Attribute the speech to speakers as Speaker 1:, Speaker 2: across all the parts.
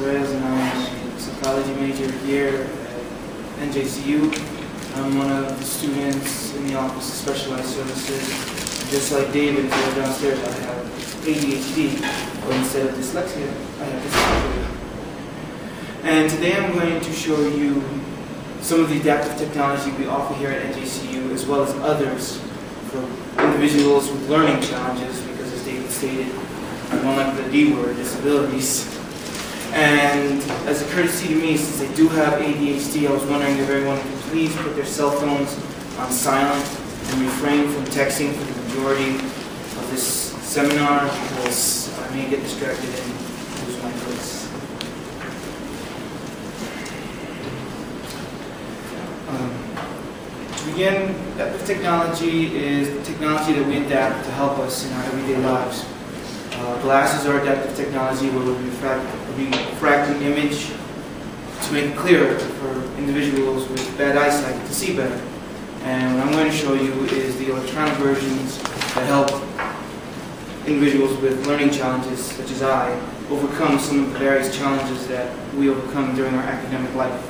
Speaker 1: Perez, and I'm a psychology major here at NJCU. I'm one of the students in the Office of Specialized Services. Just like David, if you're downstairs, I have ADHD, but instead of dyslexia, I have dyslexia. And today I'm going to show you some of the adaptive technology we offer here at NJCU, as well as others for individuals with learning challenges, because as David stated, I don't like the D word, disabilities. And as a courtesy to me, since I do have ADHD, I was wondering if everyone could please put their cell phones on silent and refrain from texting for the majority of this seminar, because I may get distracted and lose my place. To begin, adaptive technology is the technology that we adapt to help us in our everyday lives. Glasses are adaptive technology where we refract an image to make it clearer for individuals with bad eyesight to see better. And what I'm going to show you is the electronic versions that help individuals with learning challenges, such as I, overcome some of the various challenges that we overcome during our academic life.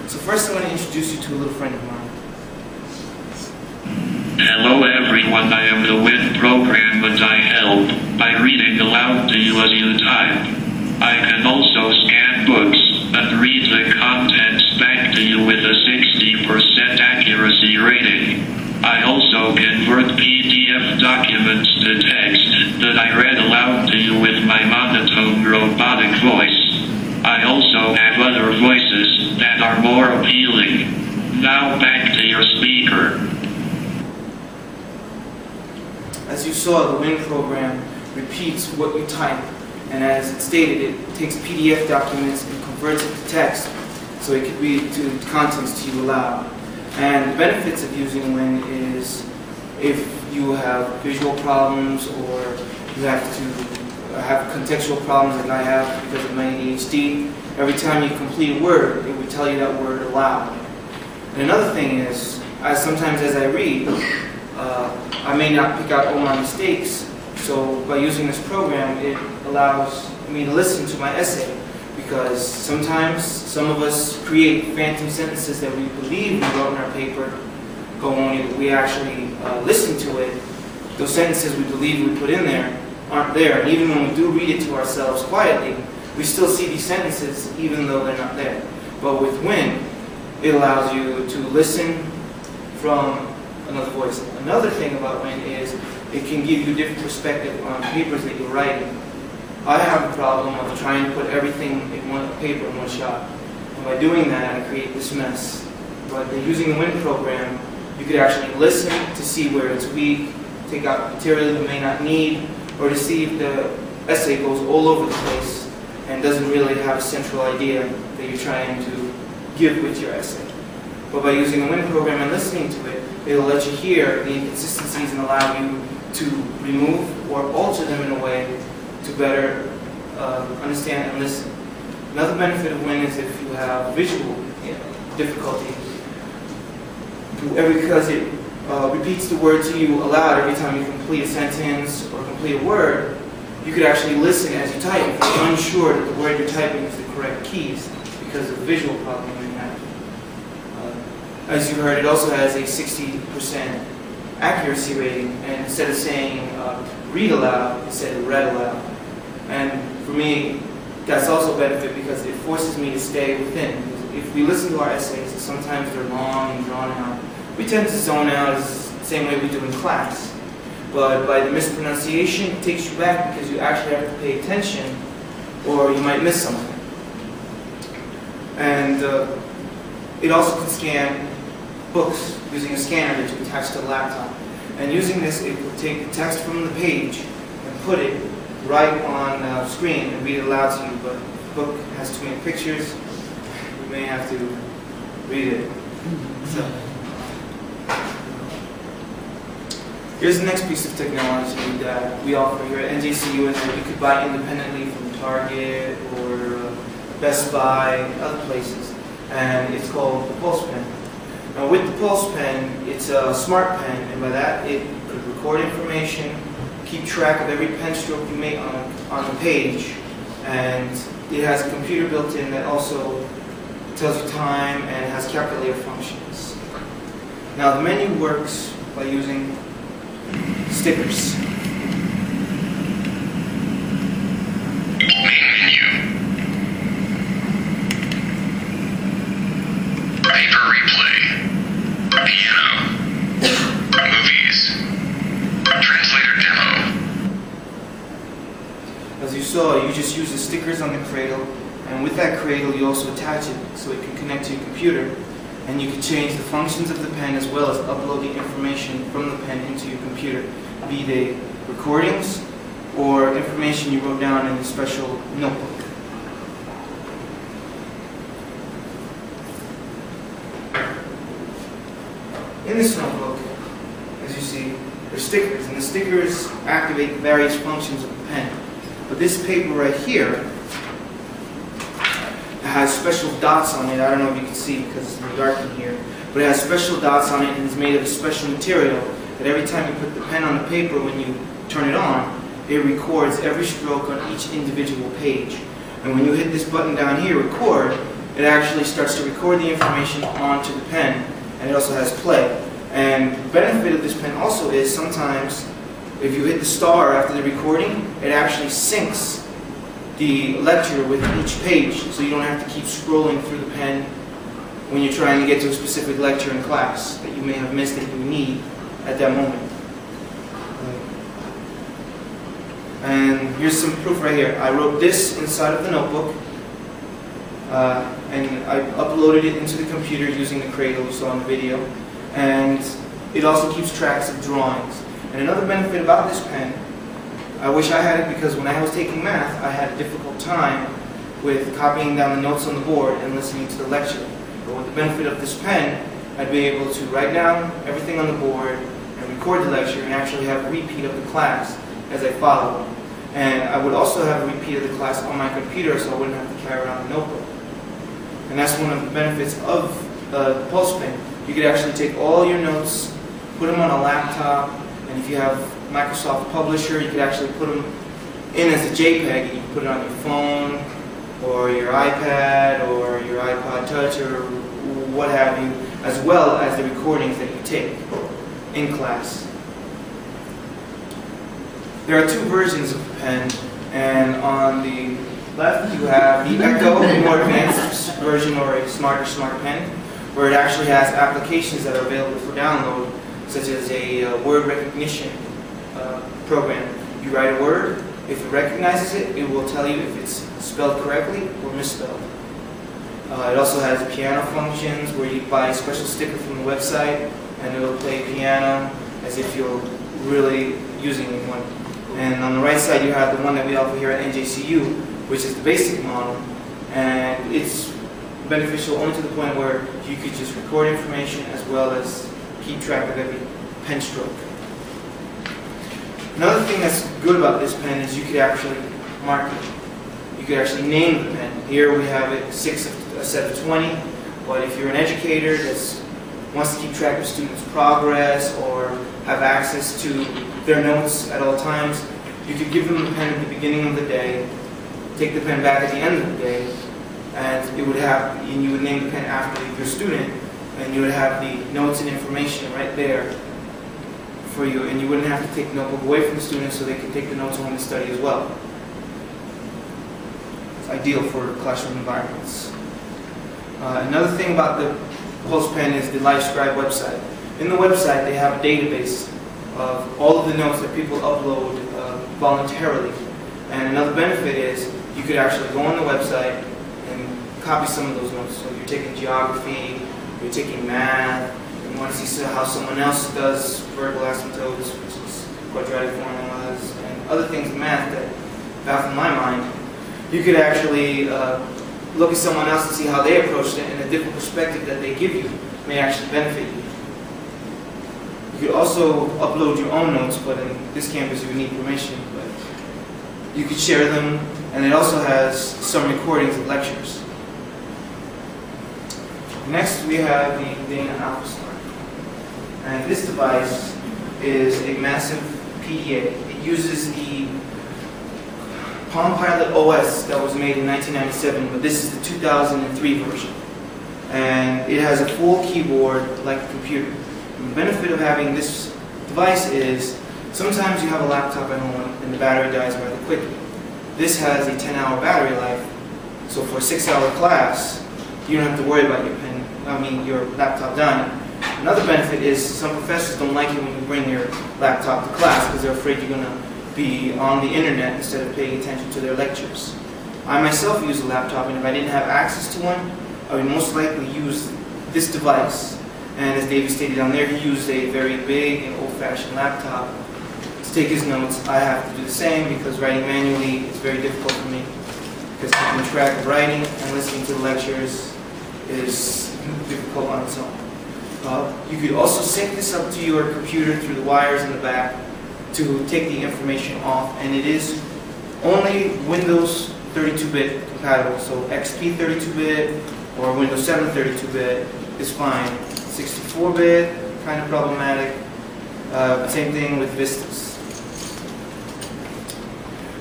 Speaker 1: So first I'm going to introduce you to a little friend of mine.
Speaker 2: Hello everyone, I am the WIT program and I help by reading aloud to you as you type. I can also scan books and read the contents back to you with a 60% accuracy rating. I also convert PDF documents to text that I read aloud to you with my monotone robotic voice. I also have other voices that are more appealing. Now back to your speaker.
Speaker 1: As you saw, the WIN program repeats what you type, and as it stated, it takes PDF documents and converts it to text, so it can read to contents to you aloud. And the benefits of using WIN is if you have visual problems or you have to have contextual problems like I have because of my ADHD, every time you complete a word, it would tell you that word aloud. And another thing is, sometimes as I read, I may not pick out all my mistakes, so by using this program, it allows me to listen to my essay, because sometimes some of us create phantom sentences that we believe we wrote in our paper, but when we actually listen to it, those sentences we believe we put in there aren't there, and even when we do read it to ourselves quietly, we still see these sentences even though they're not there. But with WIN, it allows you to listen from another voice. Another thing about WIN is it can give you a different perspective on papers that you're writing. I have a problem of trying to put everything in one paper in one shot. And by doing that, I create this mess. But by using the WIN program, you could actually listen to see where it's weak, take out material you may not need, or to see if the essay goes all over the place and doesn't really have a central idea that you're trying to give with your essay. But by using the WIN program and listening to it, it'll let you hear the inconsistencies and allow you to remove or alter them in a way to better understand and listen. Another benefit of WIN is if you have visual difficulty, because it repeats the word to you aloud every time you complete a sentence or complete a word, you could actually listen as you type if you're unsure that the word you're typing is the correct keys because of the visual problem you may have. As you heard, it also has a 60% accuracy rating, and instead of saying read aloud, it said read aloud. And for me, that's also a benefit because it forces me to stay within. If we listen to our essays, sometimes they're long and drawn out. We tend to zone out the same way we do in class. But by the mispronunciation, it takes you back because you actually have to pay attention or you might miss something. And it also can scan books using a scanner that you attach to the laptop. And using this, it will take the text from the page and put it right on the screen and read it aloud to you. But the book has too many pictures, you may have to read it. So, here's the next piece of technology that we offer here at NJCU and that you could buy independently from Target or Best Buy, other places. And it's called the Pulse Pen. Now with the Pulse Pen, it's a smart pen, and by that it could record information, keep track of every pen stroke you make on the page, and it has a computer built in that also tells you time and has calculator functions. Now the menu works by using stickers.
Speaker 3: Main menu. Paper replay. Piano. Movies. Translator demo.
Speaker 1: As you saw, you just use the stickers on the cradle, and with that cradle you also attach it so it can connect to your computer, and you can change the functions of the pen as well as upload the information from the pen into your computer, be they recordings or information you wrote down in a special notebook. In this notebook, as you see, there's stickers, and the stickers activate various functions of the pen. But this paper right here has special dots on it. I don't know if you can see because it's dark in here, but it has special dots on it and it's made of a special material that every time you put the pen on the paper, when you turn it on, it records every stroke on each individual page. And when you hit this button down here, record, it actually starts to record the information onto the pen, and it also has play. And the benefit of this pen also is sometimes if you hit the star after the recording, it actually syncs the lecture with each page, so you don't have to keep scrolling through the pen when you're trying to get to a specific lecture in class that you may have missed that you need at that moment. And here's some proof right here. I wrote this inside of the notebook, and I uploaded it into the computer using the cradle you saw in the video, and it also keeps tracks of drawings. And another benefit about this pen, I wish I had it because when I was taking math, I had a difficult time with copying down the notes on the board and listening to the lecture. But with the benefit of this pen, I'd be able to write down everything on the board and record the lecture and actually have a repeat of the class as I follow. And I would also have a repeat of the class on my computer so I wouldn't have to carry around the notebook. And that's one of the benefits of the Pulse Pen. You could actually take all your notes, put them on a laptop, and if you have Microsoft Publisher, you could actually put them in as a JPEG, and you can put it on your phone, or your iPad, or your iPod Touch, or what have you, as well as the recordings that you take in class. There are two versions of the pen, and on the left you have the Echo, the more advanced version, or a smarter smart pen, where it actually has applications that are available for download, such as a word recognition program. You write a word, if it recognizes it, it will tell you if it's spelled correctly or misspelled. It also has piano functions where you buy a special sticker from the website and it will play piano as if you're really using one. And on the right side you have the one that we offer here at NJCU, which is the basic model, and it's beneficial only to the point where you could just record information as well as keep track of every pen stroke. Another thing that's good about this pen is you could actually mark it. You could actually name the pen. Here we have it a set of 20, but if you're an educator that wants to keep track of students' progress or have access to their notes at all times, you could give them the pen at the beginning of the day, take the pen back at the end of the day, and you would name the pen after your student, and you would have the notes and information right there for you, and you wouldn't have to take the notebook away from the students so they can take the notes home and study as well. It's ideal for classroom environments. Another thing about the Pulse Pen is the LiveScribe website. In the website they have a database of all of the notes that people upload voluntarily. And another benefit is you could actually go on the website and copy some of those notes. So if you're taking geography, you're taking math, you want to see how someone else does vertical asymptotes, which is quadratic formulas, and other things in math that baffle my mind, you could actually look at someone else and see how they approached it, and a different perspective that they give you may actually benefit you. You could also upload your own notes, but in this campus you would need permission. But you could share them, and it also has some recordings of lectures. Next we have the Dana Alpha Star. And this device is a massive PDA. It uses the Palm Pilot OS that was made in 1997, but this is the 2003 version. And it has a full keyboard like a computer. And the benefit of having this device is sometimes you have a laptop at home and the battery dies rather quickly. This has a 10-hour battery life, so for a 6-hour class, you don't have to worry about your laptop dying. Another benefit is some professors don't like it when you bring your laptop to class because they're afraid you're going to be on the internet instead of paying attention to their lectures. I myself use a laptop, and if I didn't have access to one, I would most likely use this device. And as David stated on there, he used a very big and old-fashioned laptop to take his notes. I have to do the same because writing manually is very difficult for me, because keeping track of writing and listening to the lectures is difficult on its own. You could also sync this up to your computer through the wires in the back to take the information off, and it is only Windows 32-bit compatible, so XP 32-bit or Windows 7 32-bit is fine. 64-bit, kind of problematic. Same thing with Vistas.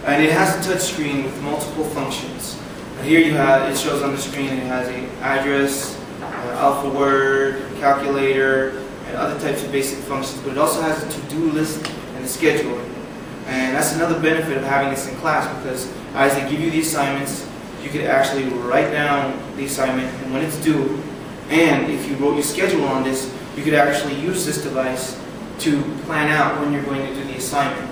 Speaker 1: And it has a touch screen with multiple functions. Here you have, it shows on the screen, it has an address, alpha word, calculator, and other types of basic functions, but it also has a to-do list and a scheduler. And that's another benefit of having this in class, because as they give you the assignments, you could actually write down the assignment and when it's due, and if you wrote your schedule on this, you could actually use this device to plan out when you're going to do the assignment.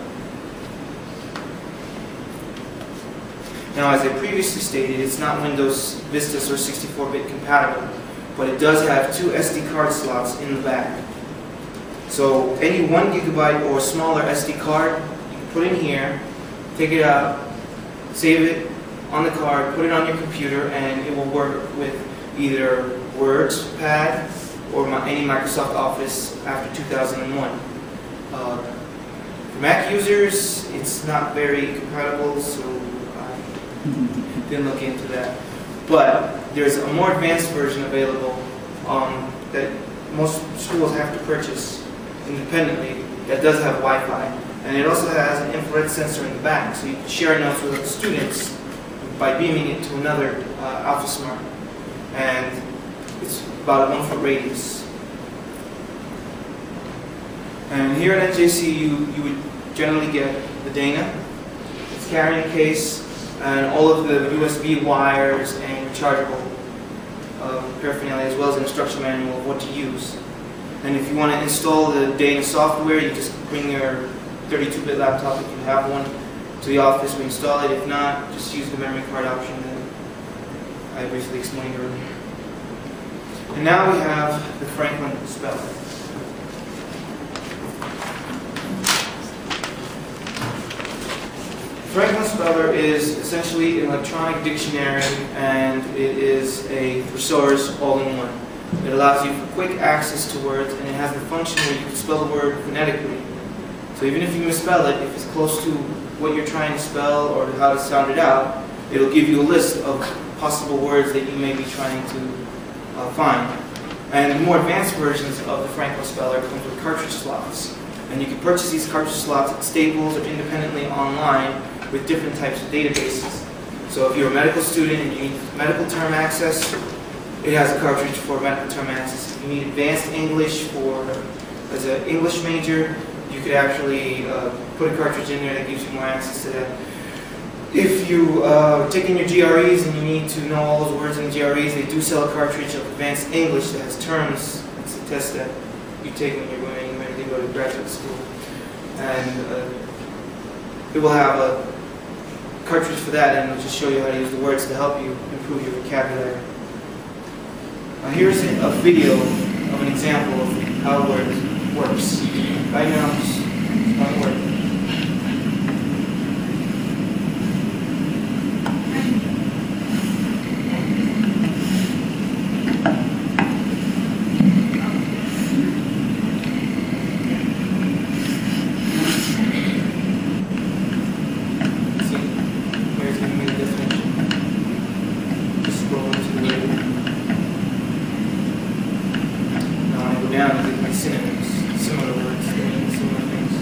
Speaker 1: Now, as I previously stated, it's not Windows Vistas or 64-bit compatible, but it does have 2 SD card slots in the back. So any 1 gigabyte or smaller SD card, you can put in here, take it out, save it on the card, put it on your computer, and it will work with either WordPad or any Microsoft Office after 2001. For Mac users, it's not very compatible, so I didn't look into that. But there's a more advanced version available that most schools have to purchase independently that does have Wi-Fi. And it also has an infrared sensor in the back, so you can share notes with the students by beaming it to another AlphaSmart. And it's about a 1 foot radius. And here at NJCU, you would generally get the Dana, its carrying case, and all of the USB wires and rechargeable paraphernalia, as well as an instruction manual of what to use. And if you want to install the Dana software, you just bring your 32-bit laptop, if you have one, to the office. We install it. If not, just use the memory card option that I briefly explained earlier. And now we have the Franklin Speller. Franklin Speller is essentially an electronic dictionary, and it is a thesaurus all-in-one. It allows you quick access to words, and it has the function where you can spell the word phonetically. So even if you misspell it, if it's close to what you're trying to spell or how to sound it out, it'll give you a list of possible words that you may be trying to find. And the more advanced versions of the Franklin Speller comes with cartridge slots. And you can purchase these cartridge slots at Staples or independently online with different types of databases. So if you're a medical student and you need medical term access, it has a cartridge for medical term access. If you need advanced English as an English major, you could actually put a cartridge in there that gives you more access to that. If you take in your GREs and you need to know all those words in the GREs, they do sell a cartridge of advanced English that has terms. It's a test that you take when you're ready to go to graduate school. And it will have a cartridge for that, and it'll just show you how to use the words to help you improve your vocabulary. Now here's a video of an example of how a word works. Right now, it's one word. Down and my synonyms, similar words, similar things.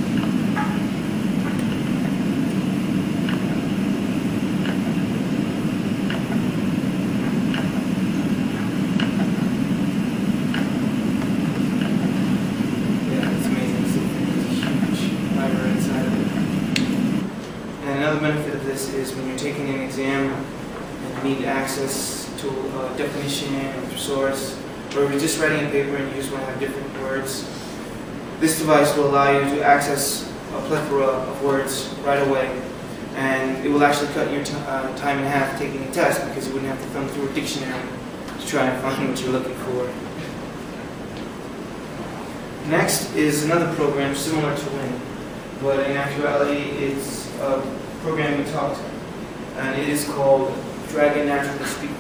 Speaker 1: exam and need access to a definition or thesaurus, or if you're just writing a paper and you just want to have different words, this device will allow you to access a plethora of words right away, and it will actually cut your time in half taking a test because you wouldn't have to thumb through a dictionary to try and find what you're looking for. Next is another program similar to WIN, but in actuality it's a program we talked, and it is called Dragon Naturally Speaking.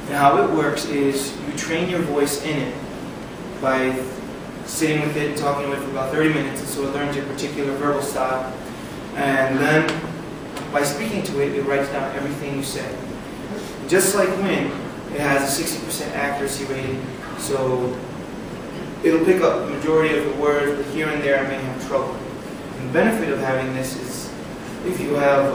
Speaker 1: And how it works is you train your voice in it by sitting with it and talking with it for about 30 minutes, and so it learns your particular verbal style. And then by speaking to it, it writes down everything you say. Just like WIN, it has a 60% accuracy rating, so it'll pick up the majority of the words, but here and there it may have trouble. And the benefit of having this is if you have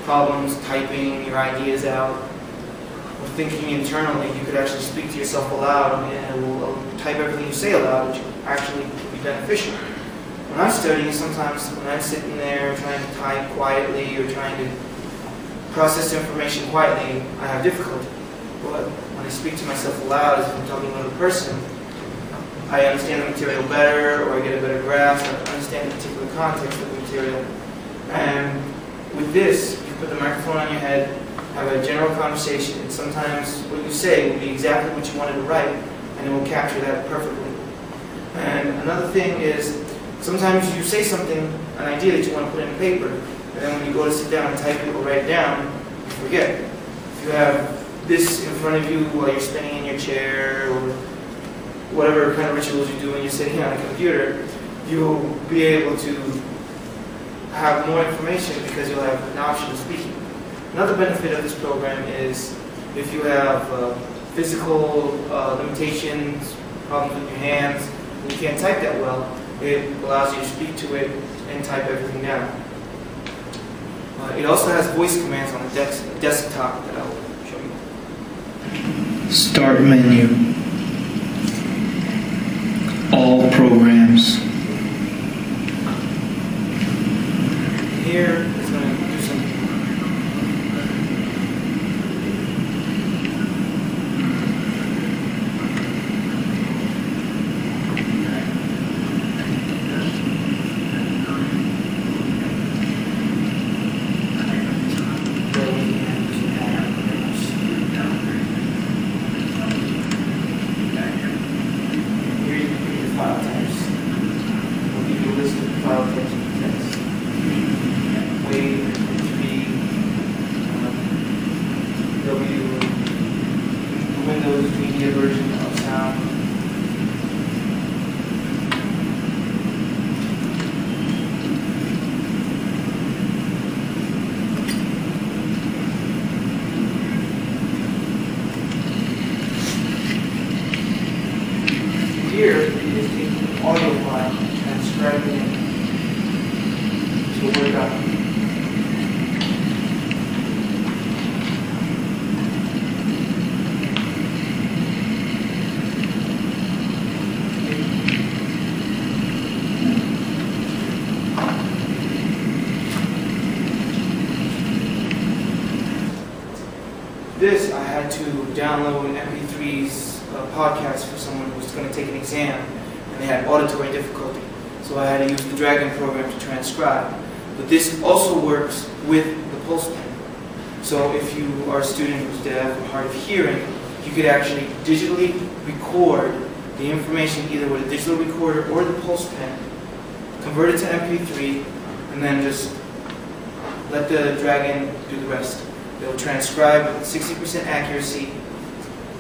Speaker 1: problems typing your ideas out or thinking internally, you could actually speak to yourself aloud and it will type everything you say aloud, which actually will be beneficial. When I'm studying, sometimes when I'm sitting there trying to type quietly or trying to process information quietly, I have difficulty. But when I speak to myself aloud, as if I'm talking to another person, I understand the material better, or I get a better grasp, I understand the particular context of the material. And with this, you put the microphone on your head, have a general conversation, and sometimes what you say will be exactly what you wanted to write, and it will capture that perfectly. And another thing is, sometimes you say something, an idea that you want to put in paper, and then when you go to sit down and type it or write it down, you forget. If you have this in front of you while you're spinning in your chair, or whatever kind of rituals you do when you're sitting on a computer, you'll be able to have more information because you'll have an option of speaking. Another benefit of this program is if you have physical limitations, problems with your hands, and you can't type that well, it allows you to speak to it and type everything down. It also has voice commands on the desktop that I'll show you.
Speaker 4: Start menu. All programs.
Speaker 1: Here it's going to do some. File types. We'll give you a list of file types of text. Wave, HB, W, the Windows Media version of sound. Here is the audio file and transcribing it to a Word document. This I had to download MP3s podcast for someone who was going to take an exam and they had auditory difficulty. So I had to use the Dragon program to transcribe. But this also works with the pulse pen. So if you are a student who's deaf or hard of hearing, you could actually digitally record the information either with a digital recorder or the pulse pen, convert it to MP3, and then just let the Dragon do the rest. It'll transcribe with 60% accuracy.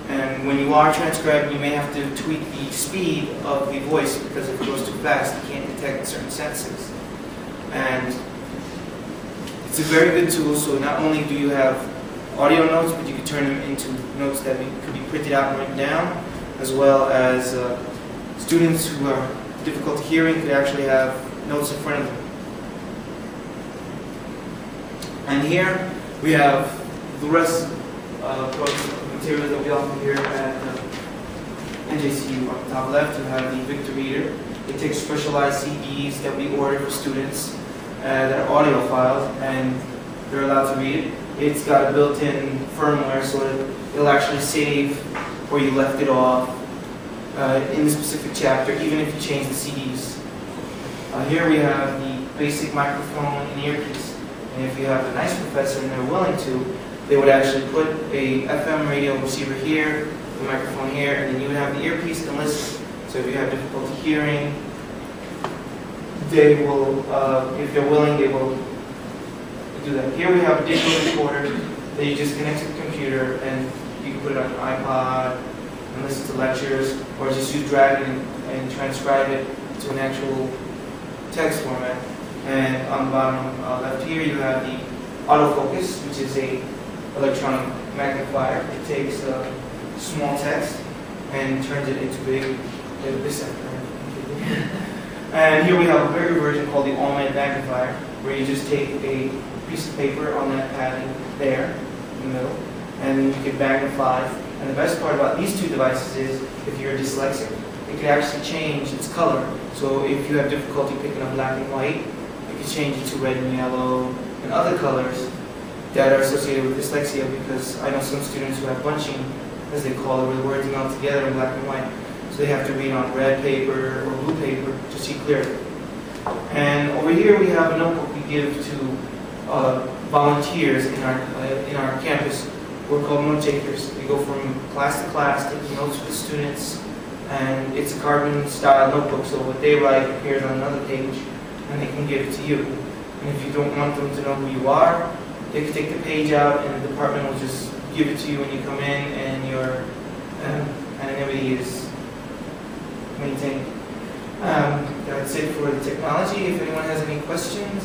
Speaker 1: And when you are transcribing, you may have to tweak the speed of the voice because if it goes too fast, you can't detect certain sentences. And it's a very good tool, so not only do you have audio notes, but you can turn them into notes that could be printed out and written down, as well as students who are difficult hearing could actually have notes in front of them. And here we have the rest of materials that we offer here at NJCU. On the top left, you have the Victor Reader. It takes specialized CDs that we order for students that are audio files, and they're allowed to read it. It's got a built-in firmware, so it'll actually save where you left it off in the specific chapter, even if you change the CDs. Here we have the basic microphone and earpiece. And if you have a nice professor and they're willing to, they would actually put a FM radio receiver here, the microphone here, and then you would have the earpiece and listen. So if you have difficulty hearing, they will, if they're willing, they will do that. Here we have a digital recorder that you just connect to the computer, and you can put it on your iPod and listen to lectures, or just use Dragon and transcribe it to an actual text format. And on the bottom left here, you have the autofocus, which is a electronic magnifier. It takes small text and turns it into big. And here we have a bigger version called the all-night magnifier, where you just take a piece of paper on that padding there in the middle, and then you can magnify. And the best part about these two devices is, if you're dyslexic, it can actually change its color. So if you have difficulty picking up black and white, you can change it to red and yellow and other colors that are associated with dyslexia, because I know some students who have bunching, as they call it, where the words melt together in black and white. So they have to read on red paper or blue paper to see clearly. And over here we have a notebook we give to volunteers in our campus. We're called note takers. We go from class to class, taking notes with students, and it's a carbon-style notebook, so what they write appears on another page, and they can give it to you. And if you don't want them to know who you are, they can take the page out, and the department will just give it to you when you come in, and your anonymity is maintained. That's it for the technology. If anyone has any questions,